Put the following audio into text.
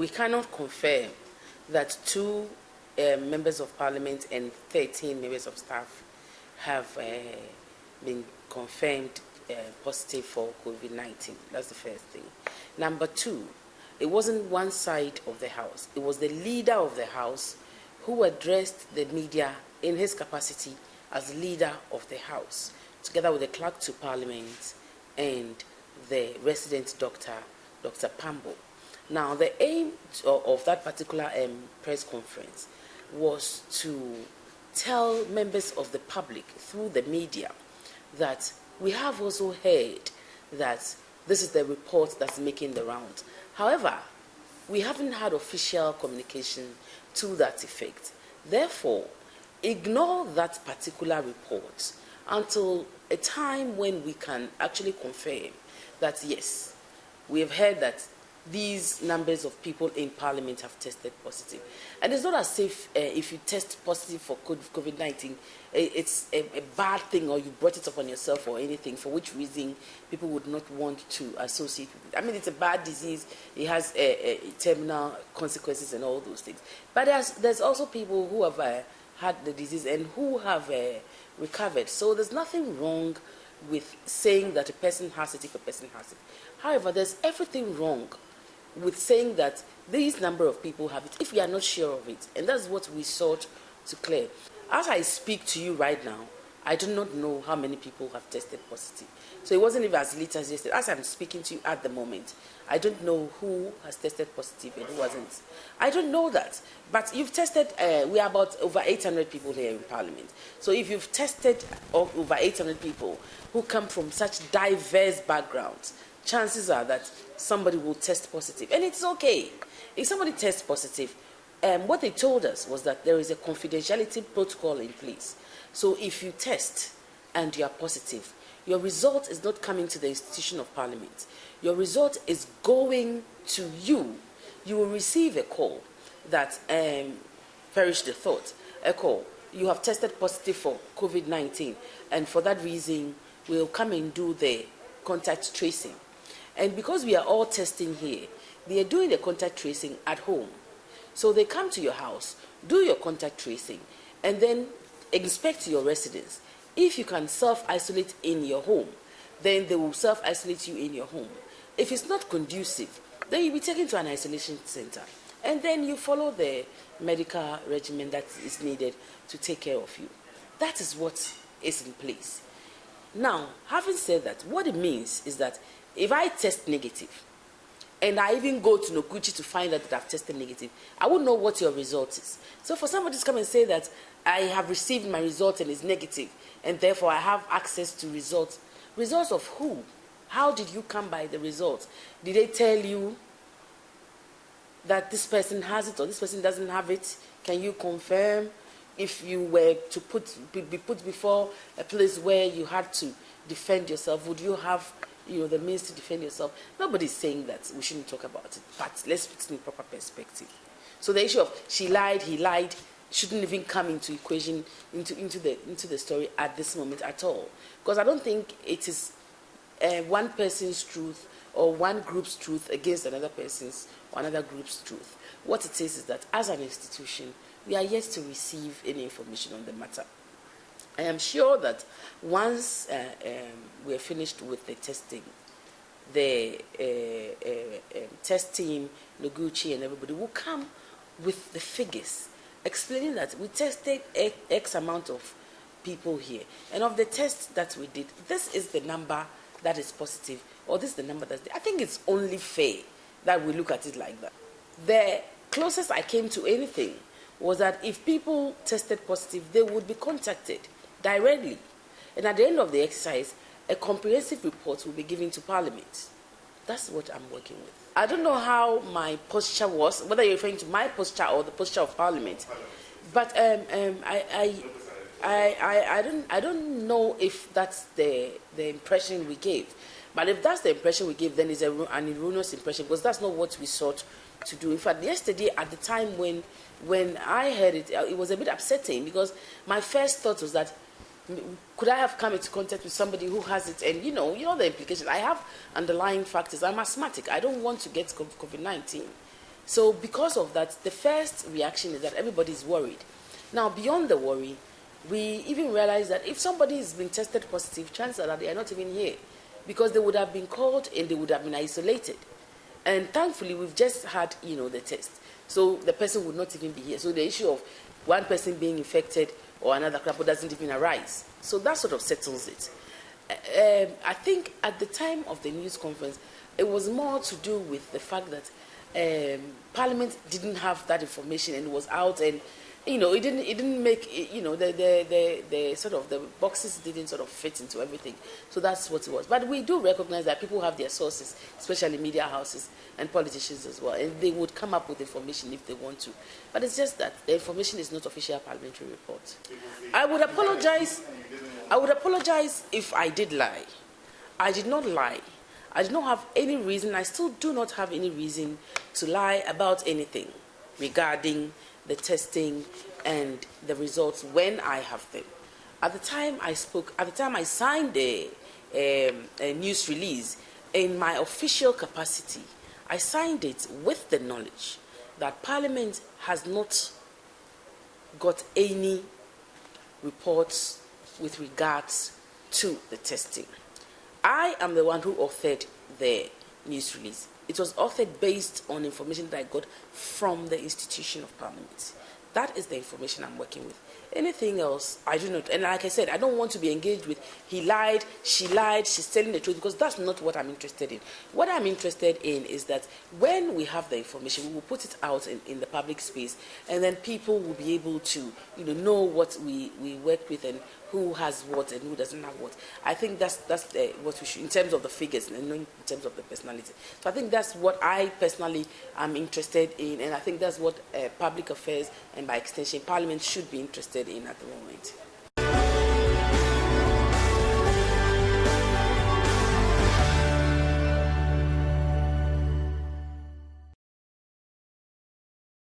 we cannot confirm that two members of parliament and 13 members of staff have been confirmed positive for COVID-19. That's the first thing. Number two, it wasn't one side of the House. It was the leader of the House who addressed the media in his capacity as leader of the House, together with the clerk to Parliament and the resident doctor, Dr. Pambo. Now, the aim of that particular press conference was to tell members of the public through the media that we have also heard that this is the report that's making the round. However, we haven't had official communication to that effect. Therefore, ignore that particular report until a time when we can actually confirm that, yes, we have heard that these numbers of people in Parliament have tested positive. And it's not as if you test positive for COVID-19, it's a bad thing, or you brought it upon yourself or anything, for which reason people would not want to associate with it. I mean, it's a bad disease. It has terminal consequences and all those things. But there's also people who have had the disease and who have recovered. So there's nothing wrong with saying that a person has it if a person has it. However, there's everything wrong with saying that these number of people have it if we are not sure of it. And that's what we sought to clear. As I speak to you right now, I do not know how many people have tested positive. So it wasn't even as late as yesterday. As I'm speaking to you at the moment, I don't know who has tested positive and who hasn't. I don't know that. But you've tested, we are about over 800 people here in Parliament. So if you've tested over 800 people who come from such diverse backgrounds, chances are that somebody will test positive. And it's okay. If somebody tests positive, what they told us was that there is a confidentiality protocol in place. So if you test and you are positive, your result is not coming to the institution of Parliament. Your result is going to you. You will receive a call that, perish the thought, a call. You have tested positive for COVID-19, and for that reason, we'll come and do the contact tracing. And because we are all testing here, they are doing the contact tracing at home. So they come to your house, do your contact tracing, and then inspect your residence. If you can self-isolate in your home, then they will self-isolate you in your home. If it's not conducive, then you'll be taken to an isolation center. And then you follow the medical regimen that is needed to take care of you. That is what is in place. Now, having said that, what it means is that if I test negative, and I even go to Noguchi to find out that I've tested negative, I won't know what your result is. So for somebody to come and say that I have received my result and it's negative, and therefore I have access to results. Results of who? How did you come by the results? Did they tell you that this person has it or this person doesn't have it? Can you confirm? If you were to be put before a place where you had to defend yourself, would you have the means to defend yourself? Nobody's saying that we shouldn't talk about it, but let's put it in proper perspective. So the issue of she lied, he lied, shouldn't even come into equation, into the story at this moment at all. Because I don't think it is one person's truth or one group's truth against another person's or another group's truth. What it is that as an institution, we are yet to receive any information on the matter. I am sure that once we are finished with the testing, the test team, Noguchi and everybody will come with the figures, explaining that we tested X amount of people here. And of the tests that we did, this is the number that is positive, or this is the number that's... I think it's only fair that we look at it like that. The closest I came to anything was that if people tested positive, they would be contacted directly. And at the end of the exercise, a comprehensive report will be given to Parliament. That's what I'm working with. I don't know how my posture was, whether you're referring to my posture or the posture of Parliament. But I don't know if that's the impression we gave. But if that's the impression we gave, then it's an erroneous impression, because that's not what we sought to do. In fact, yesterday at the time when I heard it, it was a bit upsetting, because my first thought was that, could I have come into contact with somebody who has it? And you know the implications. I have underlying factors. I'm asthmatic. I don't want to get COVID-19. So because of that, the first reaction is that everybody is worried. Now, beyond the worry, we even realize that if somebody has been tested positive, chances are that they are not even here, because they would have been called and they would have been isolated. And thankfully, we've just had, the test. So the person would not even be here. So the issue of one person being infected or another couple doesn't even arise. So that sort of settles it. I think at the time of the news conference, it was more to do with the fact that Parliament didn't have that information and was out, and it didn't make the sort of the boxes didn't sort of fit into everything. So that's what it was. But we do recognize that people have their sources, especially media houses and politicians as well, and they would come up with information if they want to. But it's just that the information is not official parliamentary report. I would apologize if I did lie. I did not lie. I did not have any reason, I still do not have any reason to lie about anything regarding the testing and the results when I have them. At the time I spoke, at the time I signed a news release in my official capacity, I signed it with the knowledge that Parliament has not got any reports with regards to the testing. I am the one who authored the news release. It was authored based on information that I got from the institution of Parliament. That is the information I'm working with. Anything else, I do not. And like I said, I don't want to be engaged with he lied, she's telling the truth, because that's not what I'm interested in. What I'm interested in is that when we have the information, we will put it out in the public space, and then people will be able to know what we work with and who has what and who doesn't have what. I think that's what we should, in terms of the figures and in terms of the personality. So I think that's what I personally am interested in, and I think that's what public affairs and by extension Parliament should be interested in at the moment.